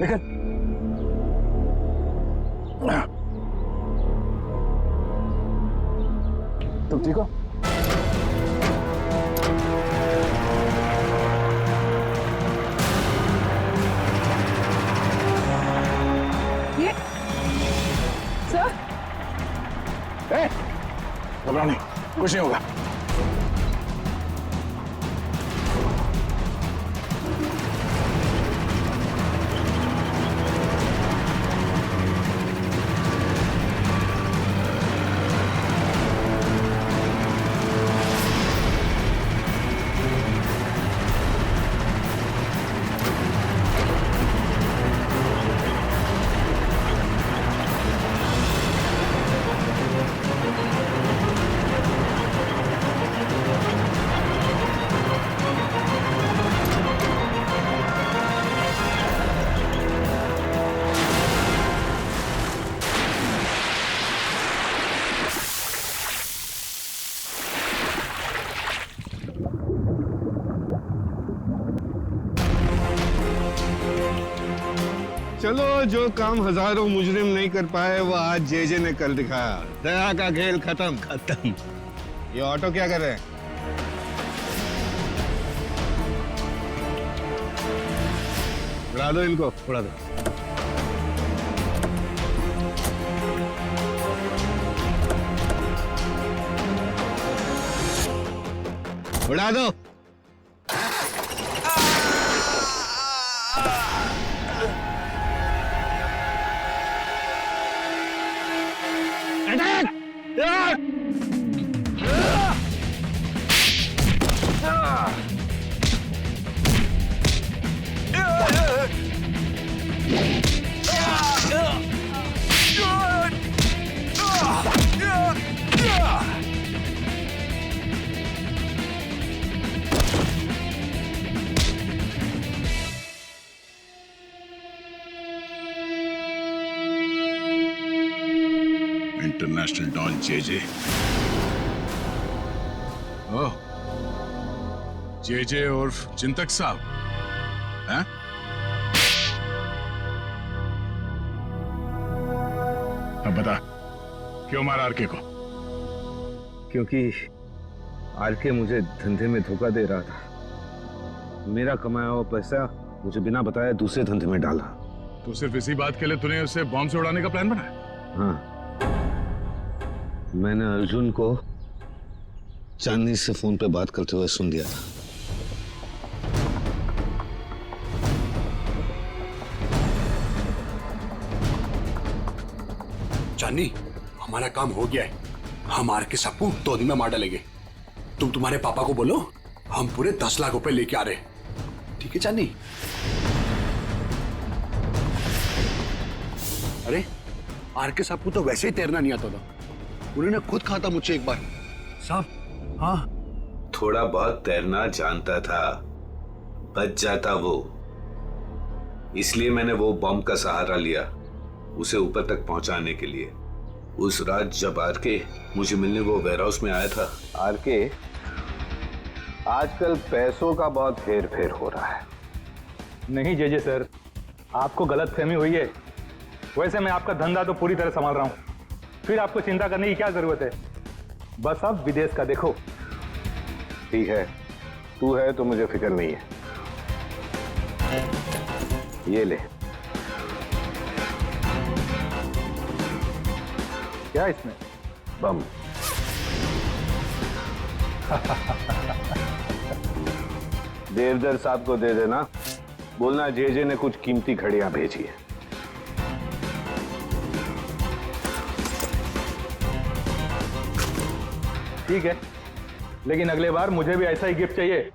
निकल। तुम ठीक हो? ये सर, घबराओ नहीं, कुछ नहीं होगा। चलो, जो काम हजारों मुजरिम नहीं कर पाए वो आज जेजे ने कर दिखाया। दया का खेल खत्म। ये ऑटो क्या कर रहे हैं? उड़ा दो इनको, उड़ा दो। उड़ा दो। International don JJ. Oh, JJ उर्फ चिंतक साहब हैं? अब बता, क्यों मारा आरके को? क्योंकि आरके मुझे धंधे में धोखा दे रहा था। मेरा कमाया हुआ पैसा मुझे बिना बताए दूसरे धंधे में डाला। तो सिर्फ इसी बात के लिए तूने उसे बॉम्ब से उड़ाने का प्लान बनाया? हाँ, मैंने अर्जुन को चांदनी से फोन पे बात करते हुए सुन लिया था। चांदनी, हमारा काम हो गया है। हम आर के सबको 2 दिन में मार डालेंगे। तुम तुम्हारे पापा को बोलो हम पूरे 10 लाख रुपए लेके आ रहे हैं। ठीक है चांदनी? अरे आर के सबको तो वैसे ही तैरना नहीं आता था। उन्होंने खुद कहा था मुझसे एक बार। साहब, हाँ, थोड़ा बहुत तैरना जानता था, बच जाता वो। इसलिए मैंने वो बॉम्ब का सहारा लिया उसे ऊपर तक पहुंचाने के लिए। उस रात जब आरके मुझे मिलने वो वेयर हाउस में आया था। आरके, आजकल पैसों का बहुत हेर फेर हो रहा है। नहीं जेजे सर, आपको गलत फहमी हुई है। वैसे मैं आपका धंधा तो पूरी तरह संभाल रहा हूँ, फिर आपको चिंता करने की क्या जरूरत है? बस आप विदेश का देखो। ठीक है, तू है तो मुझे फिक्र नहीं है। ये ले। क्या इसमें? बम। देवदर साहब को दे देना, बोलना जेजे ने कुछ कीमती घड़ियां भेजी है। ठीक है, लेकिन अगले बार मुझे भी ऐसा ही गिफ्ट चाहिए।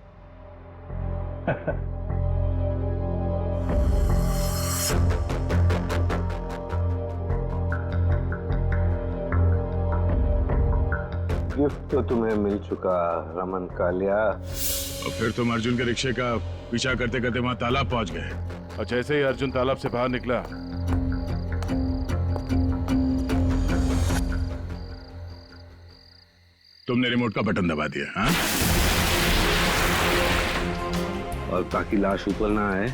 गिफ्ट तो तुम्हें मिल चुका रमन कालिया। और फिर तुम अर्जुन के रिक्शे का पीछा करते करते वहां तालाब पहुंच गए। और जैसे ही अर्जुन तालाब से बाहर निकला, तुमने रिमोट का बटन दबा दिया। हाँ? और ताकि लाश ऊपर ना आए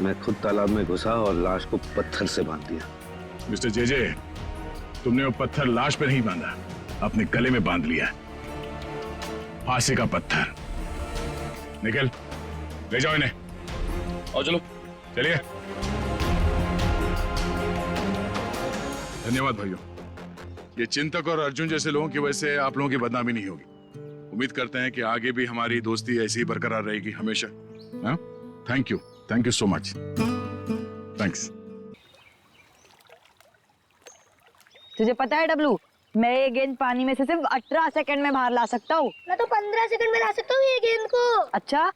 मैं खुद तालाब में घुसा और लाश को पत्थर से बांध दिया। मिस्टर जेजे, तुमने वो पत्थर लाश पे नहीं बांधा, अपने गले में बांध लिया। फांसी का पत्थर। निकल, ले जाओ इन्हें। और चलो, चलिए। धन्यवाद भाइयों। ये चिंतक और अर्जुन जैसे लोगों की वजह से आप लोगों की बदनामी नहीं होगी। उम्मीद करते हैं कि आगे भी हमारी दोस्ती ऐसी ही बरकरार रहेगी हमेशा। Thank you so much. Thanks. तुझे पता है डब्लू, मैं ये गेंद पानी में से सिर्फ 18 सेकंड में बाहर ला सकता हूँ। मैं तो 15 सेकंड में ला सकता हूँ ये गेंद को। अच्छा,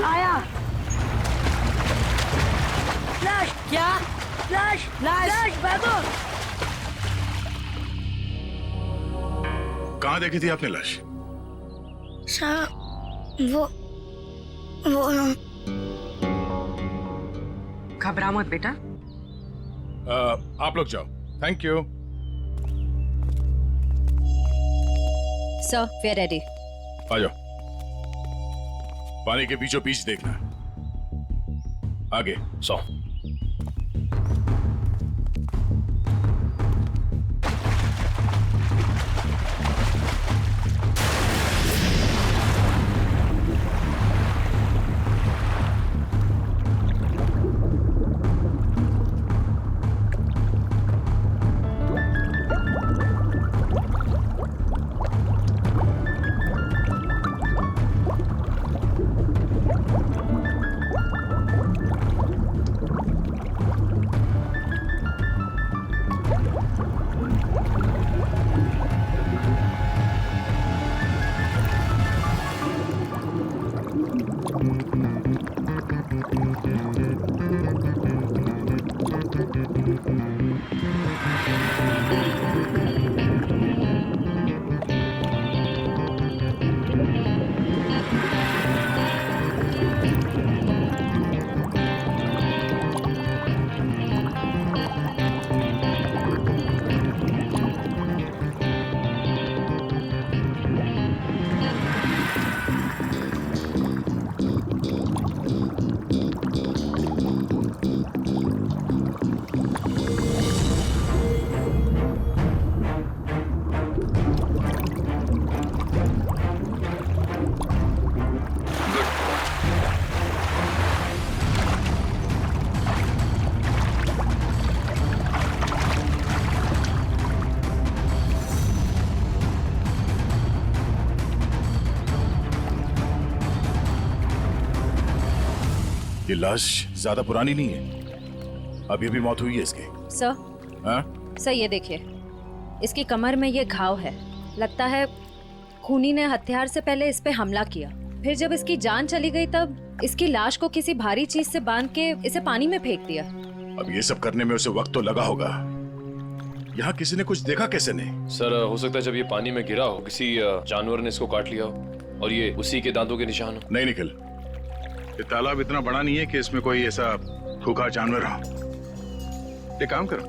आया। फ्लैश क्या? फ्लैश फ्लैश भागो। कहाँ देखी थी आपने लाश? वो घबरा मत बेटा। आप लोग जाओ। Thank you. Sir, we are ready. आ जाओ। पानी के बीचों बीच देखना। आगे 100। ये लाश ज्यादा पुरानी नहीं है, अभी अभी मौत हुई है इसकी। सर, हाँ? सर ये देखिए, इसकी कमर में ये घाव है। लगता है खूनी ने हथियार से पहले इस पे हमला किया, फिर जब इसकी जान चली गई तब इसकी लाश को किसी भारी चीज से बांध के इसे पानी में फेंक दिया। अब ये सब करने में उसे वक्त तो लगा होगा। यहाँ किसी ने कुछ देखा कैसे नहीं? सर हो सकता है जब ये पानी में गिरा हो किसी जानवर ने इसको काट लिया हो और ये उसी के दांतों के निशान हो। नहीं निखिल, ये तालाब इतना बड़ा नहीं है कि इसमें कोई ऐसा खूंखार जानवर हो। एक काम करो,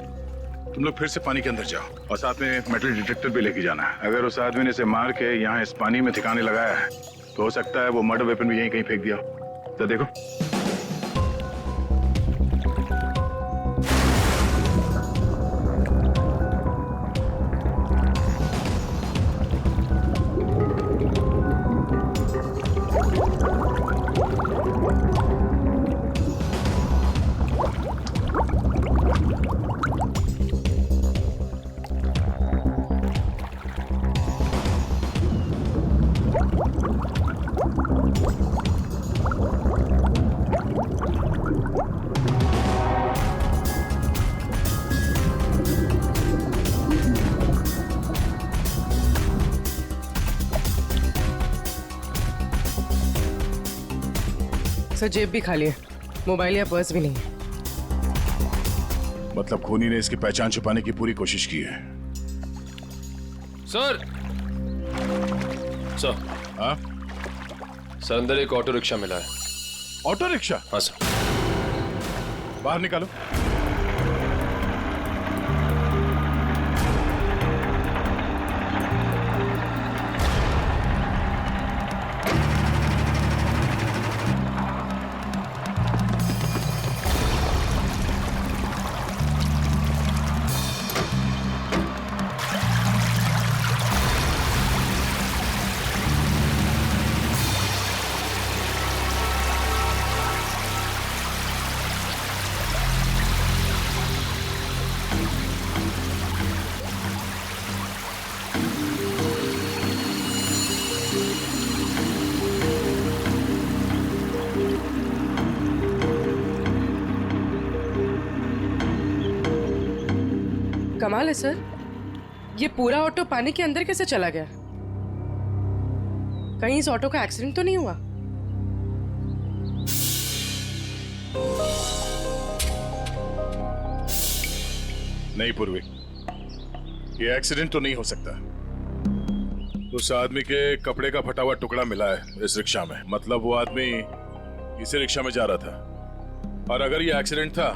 तुम लोग फिर से पानी के अंदर जाओ और साथ में मेटल डिटेक्टर भी लेके जाना है। अगर उस आदमी ने इसे मार के यहाँ इस पानी में ठिकाने लगाया है तो हो सकता है वो मर्डर वेपन भी यहीं कहीं फेंक दिया। तो देखो। सर जेब भी खाली है, मोबाइल या पर्स भी नहीं है। मतलब खूनी ने इसकी पहचान छुपाने की पूरी कोशिश की है। सर सर हाँ सर, अंदर एक ऑटो रिक्शा मिला है। Auto rickshaw? हाँ सर। बाहर निकालो। कमाल है सर, ये पूरा ऑटो पानी के अंदर कैसे चला गया? कहीं इस ऑटो का एक्सीडेंट तो नहीं हुआ? नहीं पूर्वी, ये एक्सीडेंट तो नहीं हो सकता। उस आदमी के कपड़े का फटा हुआ टुकड़ा मिला है इस रिक्शा में। मतलब वो आदमी इसी रिक्शा में जा रहा था, और अगर ये एक्सीडेंट था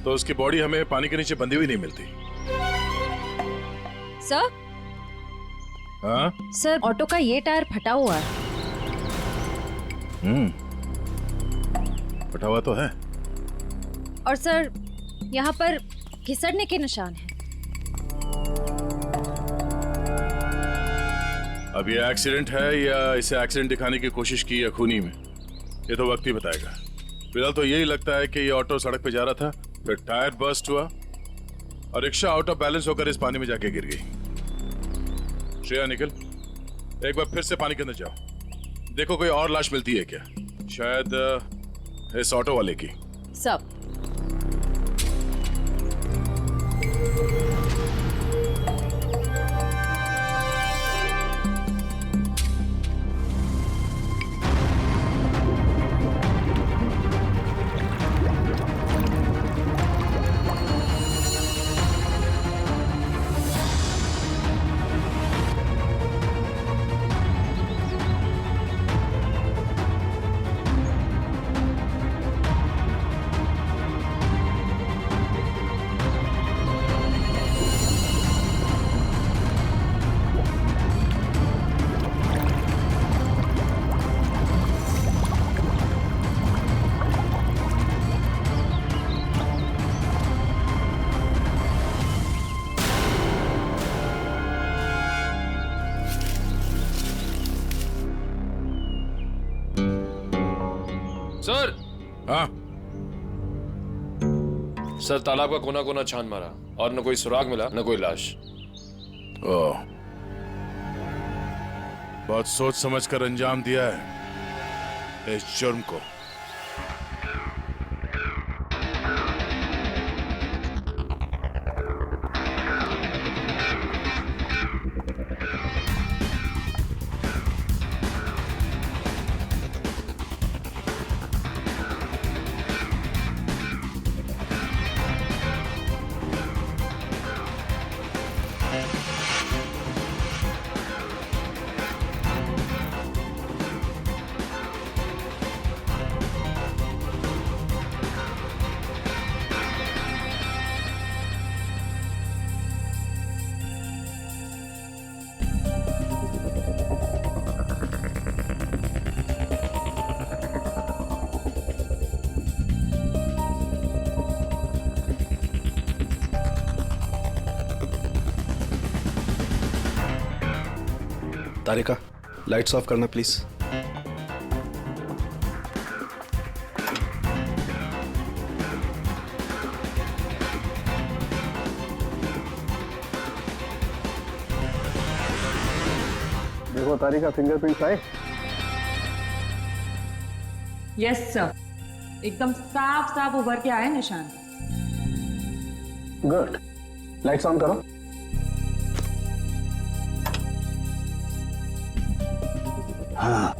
तो उसकी बॉडी हमें पानी के नीचे बंधी हुई नहीं मिलती। सर? हाँ सर, ऑटो का ये टायर फटा हुआ है। फटा हुआ तो है। और सर, यहाँ पर घिसड़ने के निशान हैं। अब ये एक्सीडेंट है या इसे एक्सीडेंट दिखाने की कोशिश की या खूनी में, ये तो वक्त ही बताएगा। फिलहाल तो यही लगता है कि ये ऑटो सड़क पे जा रहा था, फिर टायर बर्स्ट हुआ और रिक्शा आउट ऑफ बैलेंस होकर इस पानी में जाके गिर गई। श्रेया निकल, एक बार फिर से पानी के अंदर जाओ, देखो कोई और लाश मिलती है क्या, शायद इस ऑटो वाले की। सब सर। हाँ सर, तालाब का कोना कोना छान मारा और न कोई सुराग मिला न कोई लाश। ओह, बहुत सोच समझ कर अंजाम दिया है इस जुर्म को। तारिका, लाइट्स ऑफ करना प्लीज। देखो तारिका, फिंगरप्रिंट्स आए। यस सर, एकदम साफ साफ उभर के आए निशान। गुड, लाइट्स ऑन करो। हाँ,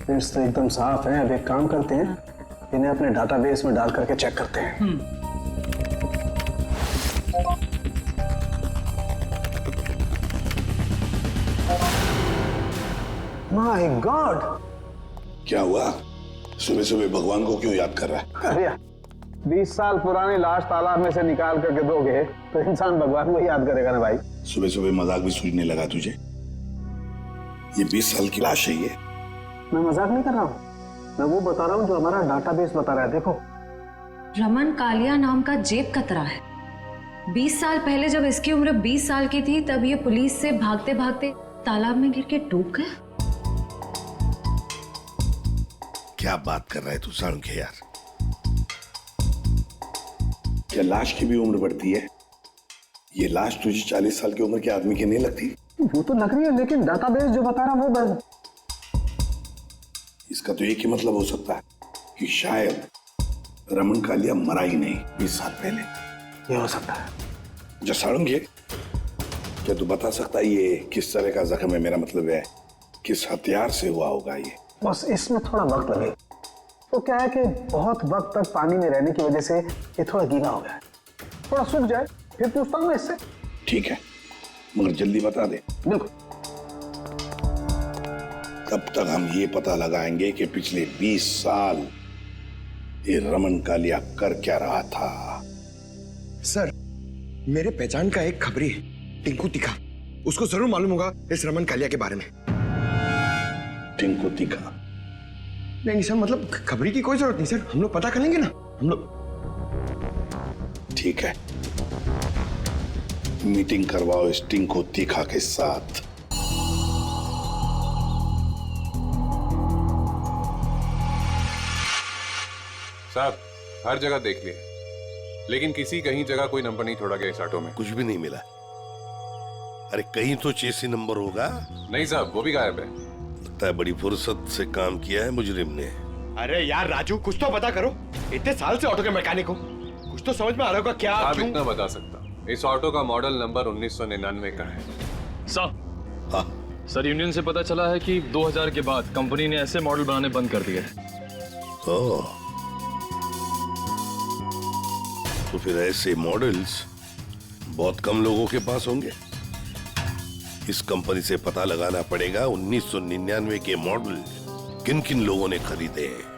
फिंगरप्रिंट्स तो एकदम साफ हैं। अब एक काम करते हैं, इन्हें अपने डाटाबेस में डाल करके चेक करते हैं। My God! क्या हुआ? सुबह सुबह भगवान को क्यों याद कर रहा है? अरे 20 साल पुरानी लाश तालाब में से निकाल करके दोगे तो इंसान भगवान को याद करेगा ना भाई। सुबह सुबह मजाक भी सूझने लगा तुझे? ये 20 साल की लाश है ये। मैं मजाक नहीं कर रहा हूँ, मैं वो बता रहा हूँ जो हमारा डाटाबेस बता रहा है। देखो, रमन कालिया नाम का जेब कतरा है। 20 साल पहले जब इसकी उम्र 20 साल की थी तब ये पुलिस से भागते भागते तालाब में गिर के डूब गया। क्या बात कर रहा है तू साळुंखे यार? क्या लाश की भी उम्र बढ़ती है? ये लाश तुझे 40 साल की उम्र के आदमी की नहीं लगती? वो तो लग रही है, लेकिन डाटाबेस जो बता रहा है वो इसका तो एक ही मतलब हो सकता है कि शायद रमन कालिया मरा ही नहीं 20 साल पहले। ये हो सकता है। जो साळुंखे, क्या तू बता सकता है ये किस तरह का जख्म है? मेरा मतलब है किस हथियार से हुआ होगा ये? बस इसमें थोड़ा वक्त लगे। तो क्या है कि बहुत वक्त तक पानी में रहने की वजह से ये थोड़ा गीला हो गया है। थोड़ा सूख जाए फिर पूछता हूँ मैं इससे। ठीक है, मगर जल्दी बता दे। बिल्कुल। तब तक हम ये पता लगाएंगे कि पिछले 20 साल ये रमन कालिया कर क्या रहा था। सर, मेरे पहचान का एक खबरी है, टिंकू तीखा। उसको जरूर मालूम होगा इस रमन कालिया के बारे में। टिंकू तीखा? नहीं सर, मतलब खबरी की कोई जरूरत नहीं सर, हम लोग पता कर लेंगे ना हम लोग। ठीक है, मीटिंग करवाओ इस टिंकू तीखा के साथ। साहब, हर जगह देख लिए, लेकिन किसी कहीं जगह कोई नंबर नहीं छोड़ा गया इस ऑटो में। कुछ भी नहीं मिला? अरे कहीं तो चेसी नंबर होगा। नहीं साहब, वो भी गायब है। लगता है बड़ी फुर्सत से काम किया है मुजरिम ने। अरे यार राजू, कुछ तो पता करो। इतने साल से ऑटो के मैकेनिक हो, कुछ तो समझ में आ रहा होगा। क्या आप इतना बता सकता, इस ऑटो का मॉडल नंबर 1999 का है। सर, यूनियन से पता चला है कि 2000 के बाद कंपनी ने ऐसे मॉडल बनाने बंद कर दिए। तो फिर ऐसे मॉडल्स बहुत कम लोगों के पास होंगे। इस कंपनी से पता लगाना पड़ेगा 1999 के मॉडल किन किन लोगों ने खरीदे हैं।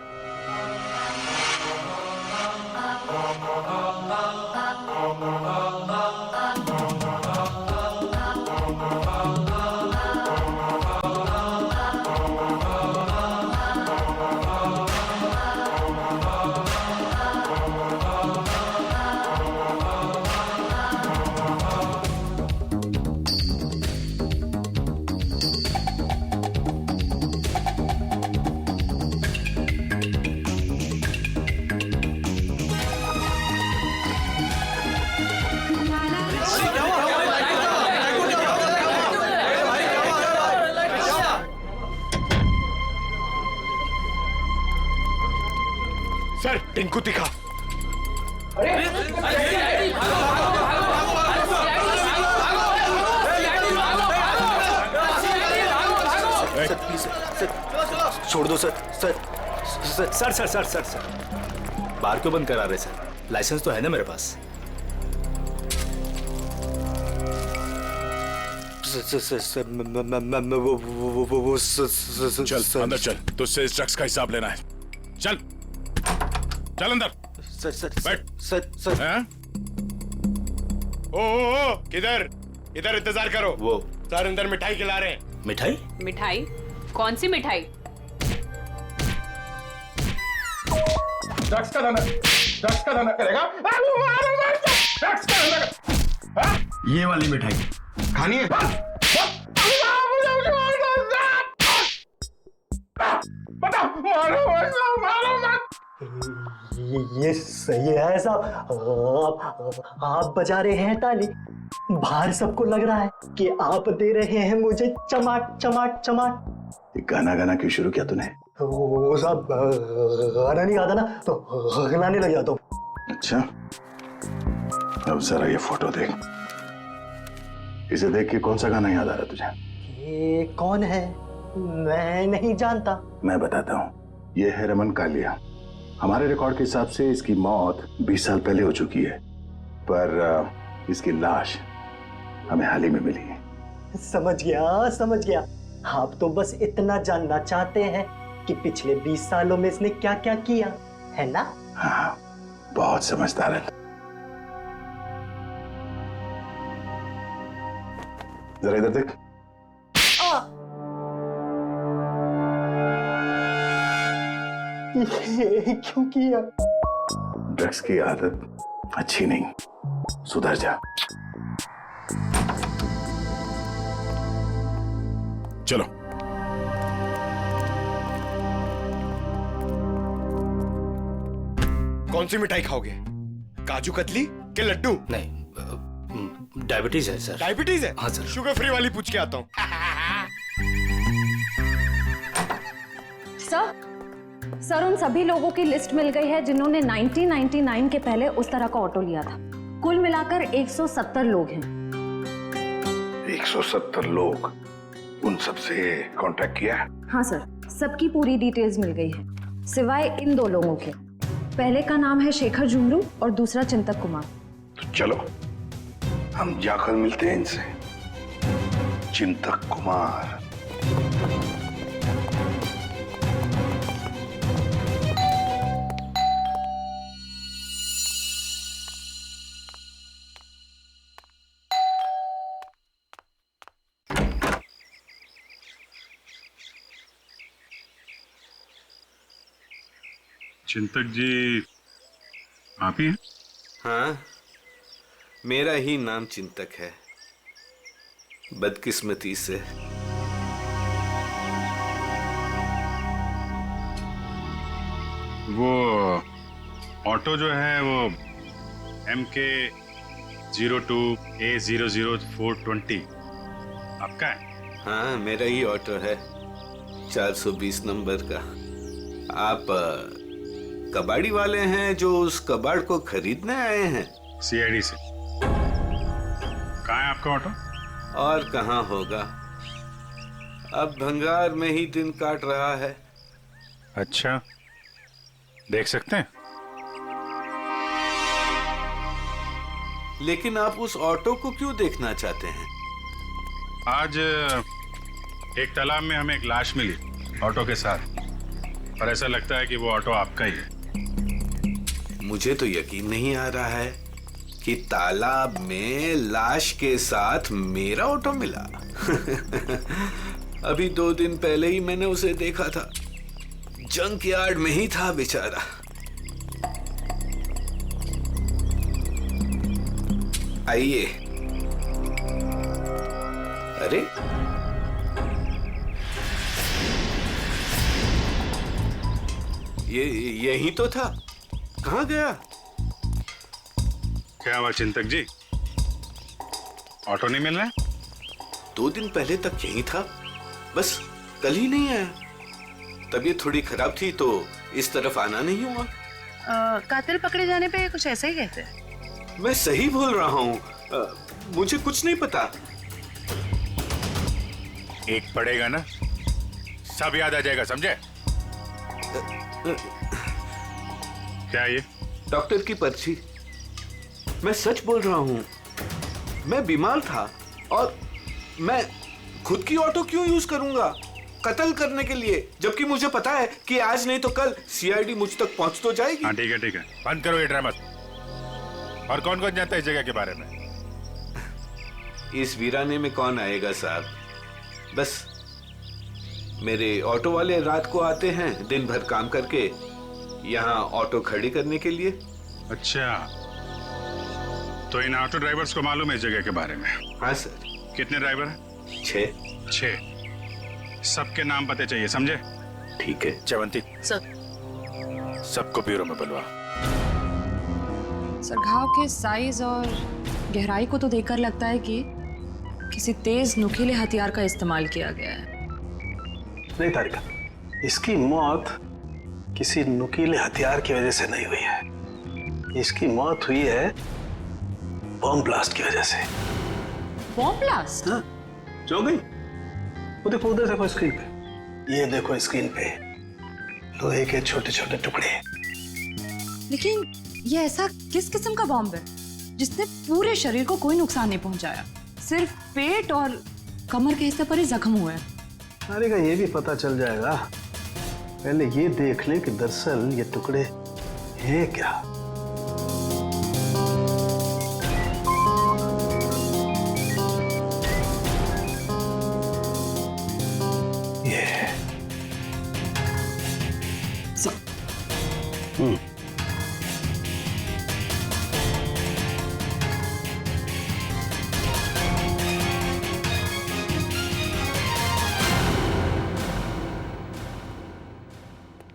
सर, टिंकू तीखा। छोड़ दो sir. Sir sir sir sir sir sir sir बार क्यों बंद करा रहे सर? लाइसेंस तो है ना मेरे पास। चल अंदर चल, तुझसे इस ड्रग्स का हिसाब लेना है। चल चल अंदर। सर सर बैठ। सर सर ओ किधर? इधर इंतजार करो। वो सर अंदर मिठाई खिला रहे हैं। मिठाई? मिठाई? कौन सी मिठाई? ड्रग्स का धंधा करेगा? ड्रग्स का धंधा कर। ये वाली मिठाई खानी है? ये सही है साहब। आप बजा रहे हैं ताली, बाहर सबको लग रहा है कि आप दे रहे हैं मुझे चमाट चमाट चमाट। गाना गाना क्यों शुरू किया तूने? वो साहब गाना नहीं आता ना तो गाने लग जाता हूँ। अच्छा, अब जरा ये फोटो देख। इसे देख के कौन सा गाना याद आ रहा है तुझे? ये कौन है? मैं नहीं जानता। मैं बताता हूँ, ये है रमन कालिया। हमारे रिकॉर्ड के हिसाब से इसकी मौत 20 साल पहले हो चुकी है, पर इसकी लाश हमें हाल ही में मिली है। समझ गया। आप तो बस इतना जानना चाहते हैं कि पिछले 20 सालों में इसने क्या क्या किया, है ना? हाँ, बहुत समझदार है। जरा इधर देख। ये क्यों किया? ड्रग्स की आदत अच्छी नहीं, सुधर जा। चलो। कौन सी मिठाई खाओगे? काजू कतली के लड्डू? नहीं, डायबिटीज है सर। डायबिटीज है? हाँ सर। शुगर फ्री वाली पूछ के आता हूँ। सर उन सभी लोगों की लिस्ट मिल गई है जिन्होंने 1999 के पहले उस तरह का ऑटो लिया था। कुल मिलाकर 170 लोग हैं। 170 लोग? उन सबसे कांटेक्ट किया? हाँ सर, सबकी पूरी डिटेल्स मिल गई है सिवाय इन 2 लोगों के। पहले का नाम है शेखर झुमरू और दूसरा चिंतक कुमार। तो चलो हम जाकर मिलते हैं इनसे। चिंतक कुमार। चिंतक जी आप ही हैं? हाँ, मेरा ही नाम चिंतक है, बदकिस्मती से। वो ऑटो जो है वो MK 02A00420 आपका है? हाँ, मेरा ही ऑटो है, 420 नंबर का। आप कबाड़ी वाले हैं जो उस कबाड़ को खरीदने आए हैं? CID से। कहाँ है आपका ऑटो? और कहाँ होगा, अब भंगार में ही दिन काट रहा है। अच्छा, देख सकते हैं? लेकिन आप उस ऑटो को क्यों देखना चाहते हैं? आज एक तालाब में हमें एक लाश मिली ऑटो के साथ, और ऐसा लगता है कि वो ऑटो आपका ही है। मुझे तो यकीन नहीं आ रहा है कि तालाब में लाश के साथ मेरा ऑटो मिला। अभी 2 दिन पहले ही मैंने उसे देखा था, जंक यार्ड में ही था बेचारा। आइए। अरे यही तो था, कहाँ गया? क्या हुआ चिंतक जी, ऑटो नहीं मिल रहा? 2 दिन पहले तक यही था, बस कल ही नहीं आया। तबीयत थोड़ी खराब थी तो इस तरफ आना नहीं हुआ। कातिल पकड़े जाने पे कुछ ऐसा ही कहते हैं। मैं सही बोल रहा हूँ, मुझे कुछ नहीं पता। एक पड़ेगा ना, सब याद आ जाएगा, समझे? क्या ये? डॉक्टर की पर्ची। मैं सच बोल रहा हूँ, मैं बीमार था और मैं खुद की ऑटो क्यों यूज करूंगा कत्ल करने के लिए, जबकि मुझे पता है कि आज नहीं तो कल CID मुझ तक पहुंच तो जाएगी। हाँ ठीक है, बंद करो ये ड्रामा। और कौन कौन जानता है इस जगह के बारे में? इस वीराने में कौन आएगा साहब, बस मेरे ऑटो वाले रात को आते हैं दिन भर काम करके यहाँ ऑटो खड़ी करने के लिए। अच्छा, तो इन ऑटो ड्राइवर्स को मालूम है इस जगह के बारे में? हाँ सर। कितने ड्राइवर हैं? 6। सबके नाम पते चाहिए, समझे? ठीक है। चवंती सर, सबको ब्यूरो में बुलवा। सर घाव के साइज और गहराई को तो देखकर लगता है कि किसी तेज नुकीले हथियार का इस्तेमाल किया गया है। नहीं तारिका, इसकी मौत किसी नुकीले हथियार की वजह से नहीं हुई है। इसकी मौत हुई है बॉम्ब ब्लास्ट की वजह से। Bomb blast? हाँ, जो गई वो देखो, उधर देखो स्क्रीन पे। ये देखो स्क्रीन पे लोहे के छोटे छोटे टुकड़े। लेकिन ये ऐसा किस किस्म का बॉम्ब है जिसने पूरे शरीर को कोई नुकसान नहीं पहुंचाया? सिर्फ पेट और कमर के हिस्से पर ही जख्म हुए हैं। अरे का ये भी पता चल जाएगा, पहले ये देख ले कि दरअसल ये टुकड़े हैं क्या। ये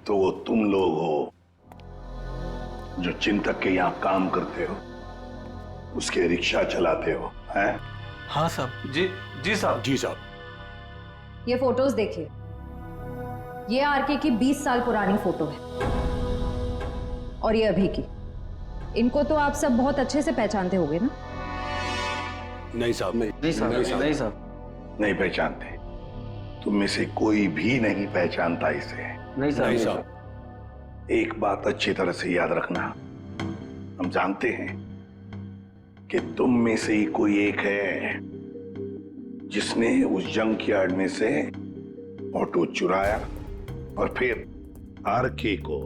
तो वो तुम लोग हो जो चिंतक के यहाँ काम करते हो, उसके रिक्शा चलाते हो, हैं? हाँ साहब। जी साहब। जी साहब। ये फोटोज देखिए, ये आरके की 20 साल पुरानी फोटो है और ये अभी की। इनको तो आप सब बहुत अच्छे से पहचानते होंगे ना? नहीं साहब, नहीं साहब। नहीं पहचानते। तुम में से कोई भी नहीं पहचानता इसे। नहीं साहब। एक बात अच्छी तरह से याद रखना, हम जानते हैं कि तुम में से ही कोई एक है जिसने उस जंक यार्ड में से ऑटो चुराया और फिर आरके को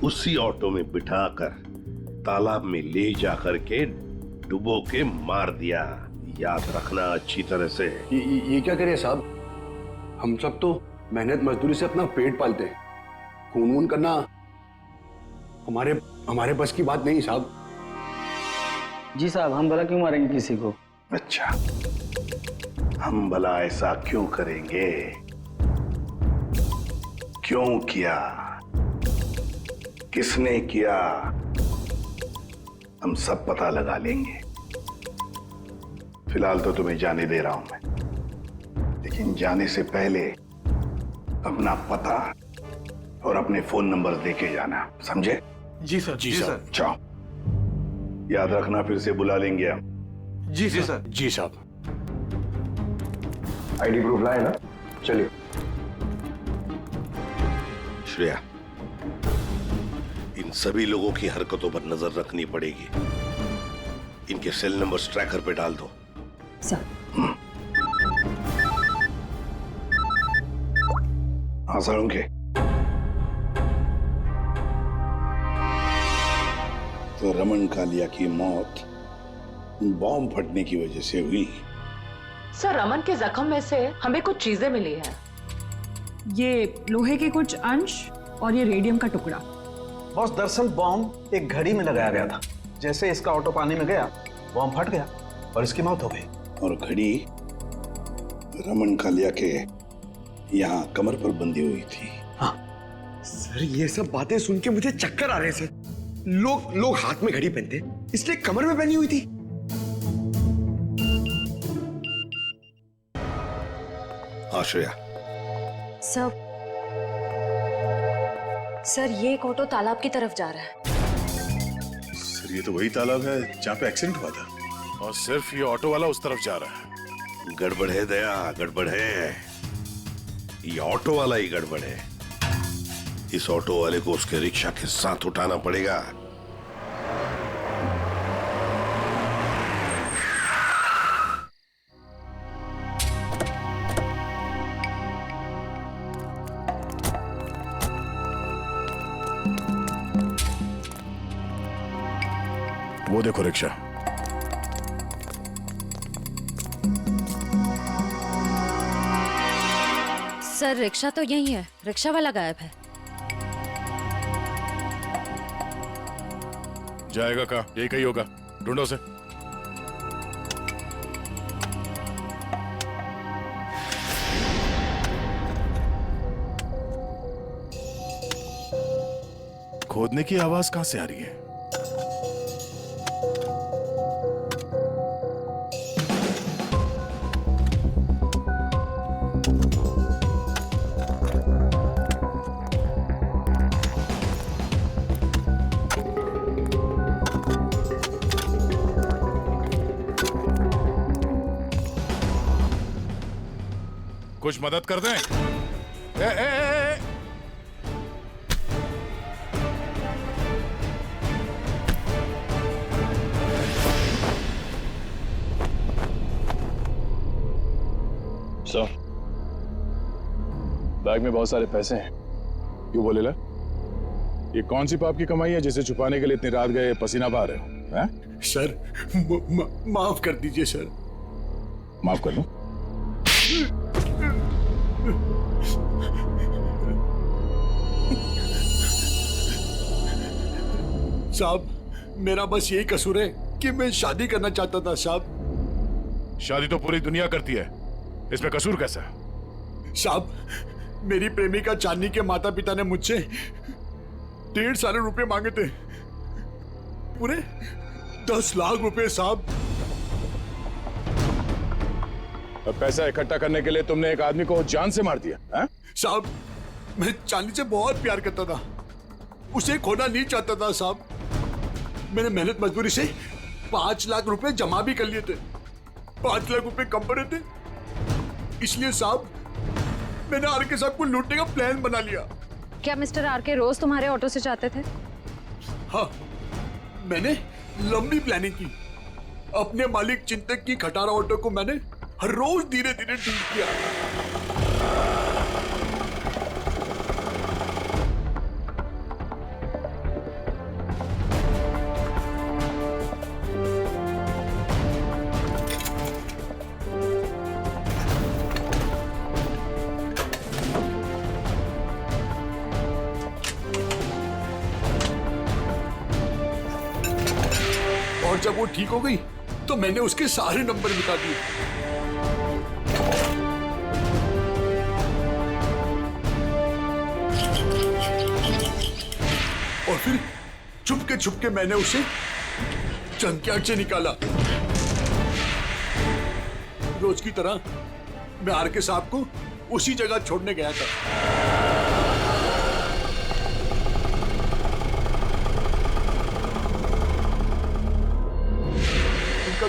उसी ऑटो में बिठाकर तालाब में ले जाकर के डुबो के मार दिया। याद रखना अच्छी तरह से। ये क्या करें साहब, हम सब तो मेहनत मजदूरी से अपना पेट पालते हैं। खून वून करना हमारे बस की बात नहीं साहब। जी साहब, हम भला क्यों मारेंगे किसी को? अच्छा, हम भला ऐसा क्यों करेंगे? क्यों किया, किसने किया, हम सब पता लगा लेंगे। फिलहाल तो तुम्हें जाने दे रहा हूं मैं, लेकिन जाने से पहले अपना पता और अपने फोन नंबर देके जाना, समझे? जी सर। जी सर। जाओ, याद रखना फिर से बुला लेंगे हम। जी सर। जी साहब। आईडी प्रूफ लाए ना? चलिए। श्रेया, इन सभी लोगों की हरकतों पर नजर रखनी पड़ेगी। इनके सेल नंबर्स ट्रैकर पे डाल दो। सर। हाँ सर, उनके तो रमन कालिया की मौत बॉम्ब फटने की वजह से हुई। सर, रमन के जख्म में से हमें कुछ चीजें मिली हैं। ये लोहे के कुछ अंश और ये रेडियम का टुकड़ा। बॉस, दरअसल बॉम्ब एक घड़ी में लगाया गया था। जैसे इसका ऑटो पानी में गया, बॉम्ब फट गया और इसकी मौत हो गई। और घड़ी रमन कालिया के यहाँ कमर पर बंधी हुई थी। हाँ सर, ये सब बातें सुन के मुझे चक्कर आ रहे हैं सर। लोग हाथ में घड़ी पहनते, इसलिए कमर में पहनी हुई थी। हाँ श्रेया। सर, ये एक ऑटो तालाब की तरफ जा रहा है। सर, ये तो वही तालाब है जहाँ पे एक्सीडेंट हुआ था, और सिर्फ ये ऑटो वाला उस तरफ जा रहा है। गड़बड़ है दया, गड़बड़ है। ये ऑटो वाला ही गड़बड़ है। इस ऑटो वाले को उसके रिक्शा के साथ उठाना पड़ेगा। वो देखो रिक्शा। सर, रिक्शा तो यही है, रिक्शा वाला गायब है। जाएगा कहाँ? यही कहीं होगा, ढूंढो उसे। खोदने की आवाज कहां से आ रही है? कुछ मदद कर दें? ए, ए, ए, ए। सर, बैग में बहुत सारे पैसे हैं। क्यों बोले ला? ये कौन सी पाप की कमाई है जिसे छुपाने के लिए इतनी रात गए पसीना बहा रहे हो? हैं? सर माफ कर दीजिए सर। माफ कर लो। साहब, मेरा बस यही कसूर है कि मैं शादी करना चाहता था साहब। शादी तो पूरी दुनिया करती है, इसमें कसूर कैसा? साहब, मेरी प्रेमिका चांदनी के माता पिता ने मुझसे 1.5 साल रुपए मांगे थे, पूरे 10 लाख रुपए साहब। अब पैसा इकट्ठा करने के लिए तुमने एक आदमी को जान से मार दिया? हैं? साहब, मैं चांदनी से बहुत प्यार करता था, उसे खोना नहीं चाहता था साहब। मैंने मेहनत मजदूरी से 5 लाख रुपए जमा भी कर लिए थे। 5 लाख रुपए कम पड़े थे, इसलिए साहब मैंने आरके साहब को लूटने का प्लान बना लिया। क्या मिस्टर आरके रोज तुम्हारे ऑटो से जाते थे? हाँ, मैंने लंबी प्लानिंग की। अपने मालिक चिंतक की खटारा ऑटो को मैंने हर रोज धीरे धीरे ठीक किया। और जब वो ठीक हो गई तो मैंने उसके सारे नंबर मिटा दिए। और फिर छुपके मैंने उसे जंकयार्ड से निकाला। रोज की तरह मैं आरके साहब को उसी जगह छोड़ने गया था।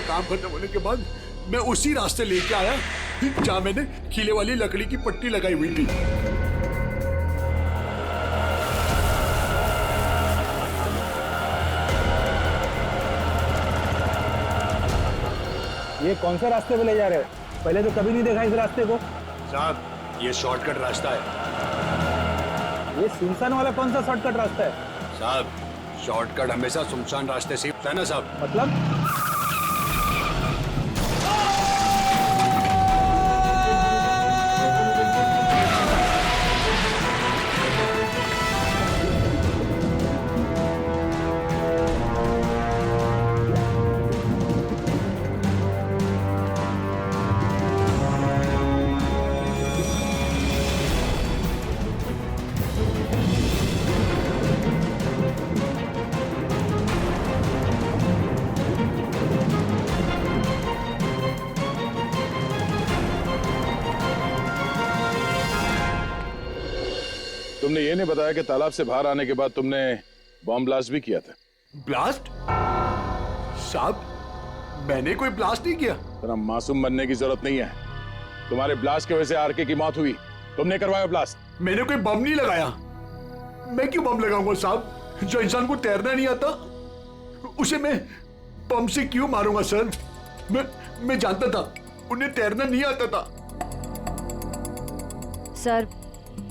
काम खत्म होने के बाद मैं उसी रास्ते लेके आया जहां मैंने खीले वाली लकड़ी की पट्टी लगाई हुई थी। ये कौन से रास्ते पे ले जा रहे हो? पहले तो कभी नहीं देखा इस रास्ते को। साहब, ये शॉर्टकट रास्ता है। ये सुनसान वाला कौन सा शॉर्टकट रास्ता है? साहब, शॉर्टकट हमेशा सुनसान रास्ते से होता है ना साहब। मतलब? तुमने ये नहीं बताया कि तालाब से बाहर आने के बाद तुमने बॉम्ब ब्लास्ट भी किया था। ब्लास्ट? साहब, मैंने कोई ब्लास्ट नहीं किया। तेरा मासूम बनने की जरूरत नहीं है। तुम्हारे ब्लास्ट की वजह से आरके की मौत हुई, तुमने करवाया ब्लास्ट। मैंने कोई बम नहीं लगाया। मैं क्यों बम लगाऊंगा साहब? जो इंसान को तैरना नहीं आता उसे मैं बम से क्यों मारूंगा सर? मैं जानता था उन्हें तैरना नहीं आता था। सर,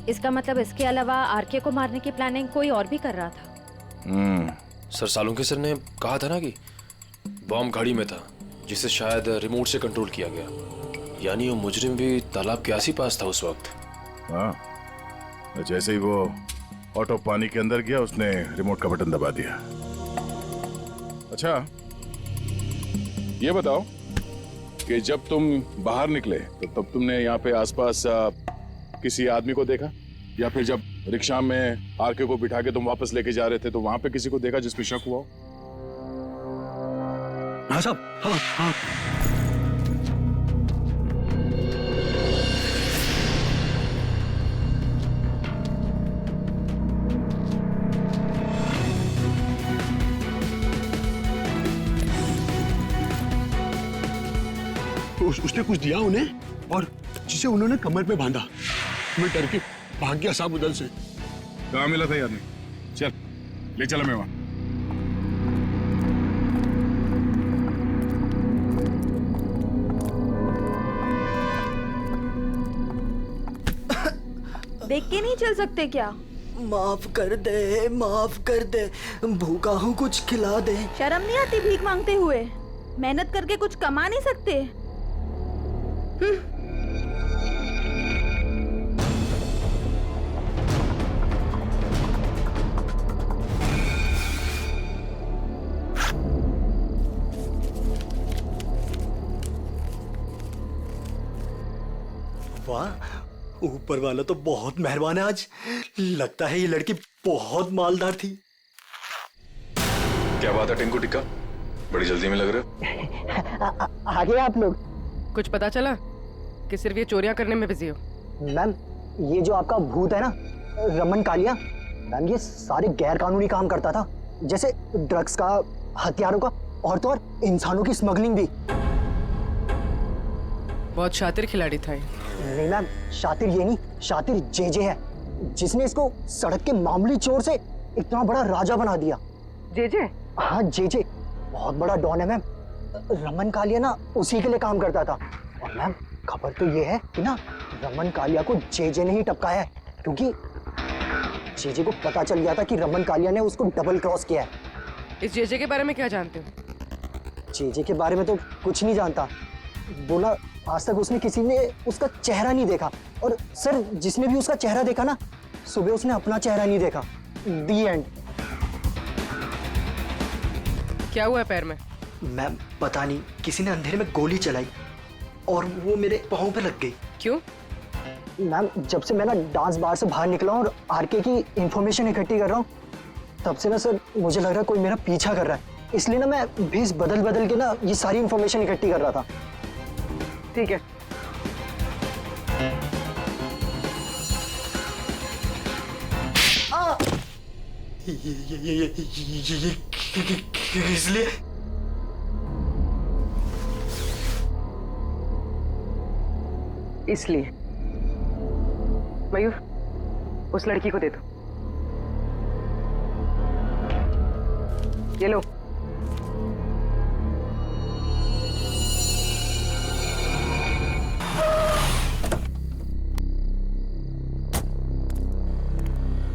इसका मतलब इसके अलावा आरके को मारने की प्लानिंग कोई और भी कर रहा था। सर, सालुंके सर ने कहा था ना कि बॉम्ब घड़ी में था, जिसे शायद रिमोट से कंट्रोल किया गया। यानी वो मुजरिम भी तालाब के आस ही पास था उस वक्त। हाँ, जैसे ही वो ऑटो पानी के अंदर गया उसने रिमोट का बटन दबा दिया। अच्छा, ये बताओ कि जब तुम बाहर निकले तो तब तुमने यहाँ पे आसपास किसी आदमी को देखा, या फिर जब रिक्शा में आरके को बिठा के तुम वापस लेके जा रहे थे तो वहां पे किसी को देखा जिसमें शक हुआ हो? हाँ साहब, हाँ हाँ। उसने कुछ दिया उन्हें और जिसे उन्होंने कमर पे बांधा। मैं डर के भाग गया साहब उधर से। कहाँ मिला था ये आदमी? चल ले चला मैं वहां। देख के नहीं चल सकते क्या? माफ कर दे, माफ कर दे, भूखा हूँ, कुछ खिला दे। शर्म नहीं आती भीख मांगते हुए? मेहनत करके कुछ कमा नहीं सकते? वाह, ऊपर वाला तो बहुत मेहरबान है आज। लगता है ये लड़की बहुत मालदार थी। क्या बात है टिंकू टिक्का, बड़ी जल्दी में लग रहे हो। आगे आप लोग। कुछ पता चला कि सिर्फ ये चोरियां करने में बिजी हो? मैम, ये जो आपका भूत है ना, रमन कालिया, मैम ये सारे गैर कानूनी काम करता था, जैसे ड्रग्स का, हथियारों का, और तो और इंसानों की स्मगलिंग भी। बहुत शातिर खिलाड़ी था ये। नहीं मैम, शातिर ये नहीं, शातिर जेजे है, जिसने इसको सड़क के मामूली चोर से इतना बड़ा राजा बना दिया। जेजे? हाँ जेजे, बहुत बड़ा डॉन है मैम। रमन कालिया ना उसी के लिए काम करता था। और मैम खबर तो ये है कि ना रमन कालिया को जेजे ने ही टपकाया है, क्योंकि जेजे को पता चल गया था कि रमन कालिया ने उसको डबल क्रॉस किया है। इस जेजे के बारे में क्या जानते हो? जेजे के बारे में तो कुछ नहीं जानता। बोला आज तक उसने किसी ने उसका चेहरा नहीं देखा, और सर जिसने भी उसका चेहरा देखा ना, सुबह उसने अपना चेहरा नहीं देखा। दी एंड। क्या हुआ है पैर में? मैम पता नहीं, किसी ने अंधेरे में गोली चलाई और वो मेरे पाँव पे लग गई। क्यों? मैम जब से मैं ना डांस बार से बाहर निकला हूँ और आरके की इंफॉर्मेशन इकट्ठी कर रहा हूँ, तब से ना सर मुझे लग रहा है कोई मेरा पीछा कर रहा है। इसलिए ना मैं भेस बदल बदल के ना ये सारी इंफॉर्मेशन इकट्ठी कर रहा था। ठीक है। इसलिए इसलिए मयूर, उस लड़की को दे दो। ये लो।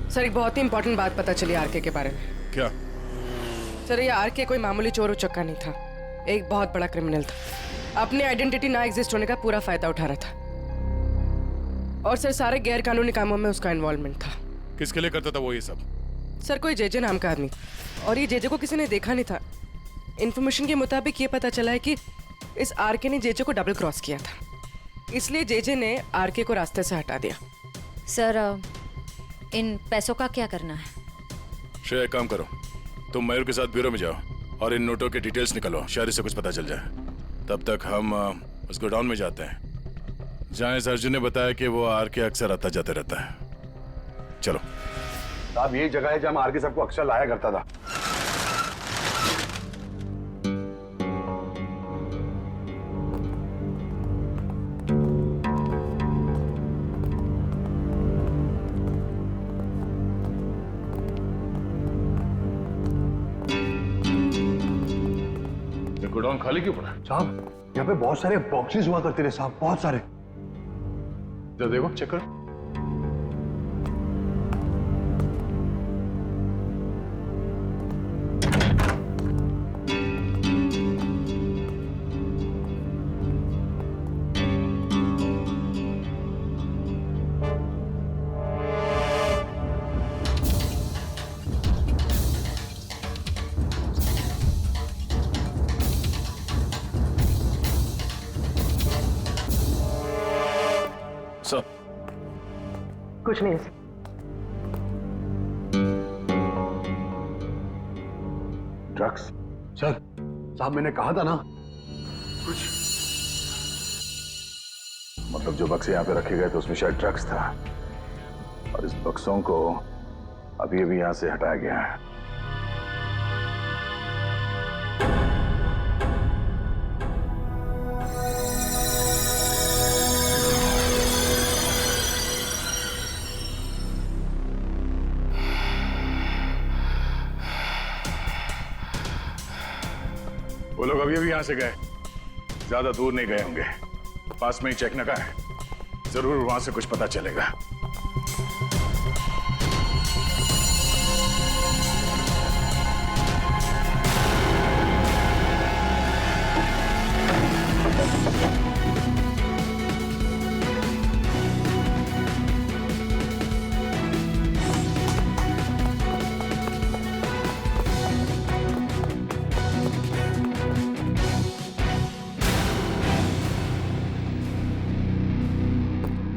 सर एक बहुत ही इंपॉर्टेंट बात पता चली आरके के बारे में। क्या? सर ये आरके कोई मामूली चोर उचक्का नहीं था, एक बहुत बड़ा क्रिमिनल था। अपनी आइडेंटिटी ना एग्जिस्ट होने का पूरा फायदा उठा रहा था, और सर सारे गैर कानूनी कामों में उसका इन्वॉल्वमेंट था। किसके लिए करता था वो ये सब? सर कोई जेजे नाम का आदमी, और ये जेजे को किसी ने देखा नहीं था। इन्फॉर्मेशन के मुताबिक ये पता चला है कि इस आरके ने जेजे को डबल क्रॉस किया था, इसलिए जेजे ने आरके को रास्ते से हटा दिया। सर इन पैसों का क्या करना है? श्रेया एक काम करो, तुम मयूर के साथ ब्यूरो में जाओ और इन नोटों के डिटेल्स निकालो, शायद इससे कुछ पता चल जाए। तब तक हम उस गोडाउन में जाते हैं जहाँ इस अर्जुन ने बताया कि वो आर के अक्सर आता जाते रहता है। चलो। साहब यही जगह है जहाँ आर के सबको अक्सर लाया करता था। गोडाउन खाली क्यों पड़ा? साहब यहाँ पे बहुत सारे बॉक्सेस हुआ करते थे साहब, बहुत सारे। जब देखो चेक करो। कुछ नहीं। ड्रग्स? सर साहब मैंने कहा था ना कुछ। मतलब जो बक्से यहाँ पे रखे गए थे उसमें शायद ड्रग्स था, और इस बक्सों को अभी अभी यहाँ से हटाया गया है। भी यहां से गए, ज्यादा दूर नहीं गए होंगे। पास में ही चेक नाका है, जरूर वहां से कुछ पता चलेगा।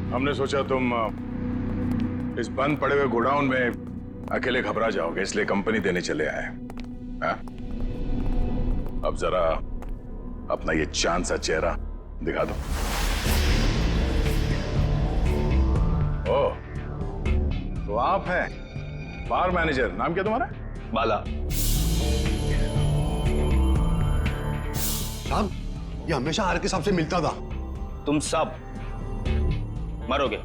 हमने सोचा तुम इस बंद पड़े हुए गोडाउन में अकेले घबरा जाओगे, इसलिए कंपनी देने चले आए। हाँ? अब जरा अपना ये चांद सा चेहरा दिखा दो। ओ, तो आप हैं बार मैनेजर, नाम क्या तुम्हारा? बाला। साहब, ये हमेशा आर के साहब से मिलता था। तुम सब मरोगे।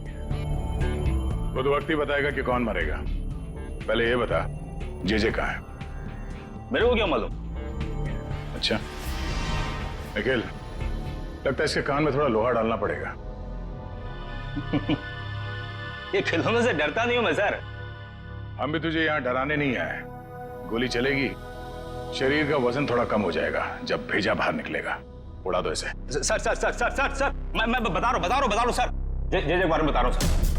खुद वक्त ही बताएगा कि कौन मरेगा। पहले ये बता, जेजे कहाँ है? मेरे को क्या मालूम? अच्छा निखिल, लगता है इसके कान में थोड़ा लोहा डालना पड़ेगा। ये खिलौनों से डरता नहीं हूं मैं सर। हम भी तुझे यहाँ डराने नहीं आए। गोली चलेगी, शरीर का वजन थोड़ा कम हो जाएगा जब भेजा बाहर निकलेगा। उड़ा दो इसे। Sir sir sir sir sir sir मैं बता रहा हूँ सर। जे के बारे में बता रहा हूँ सर।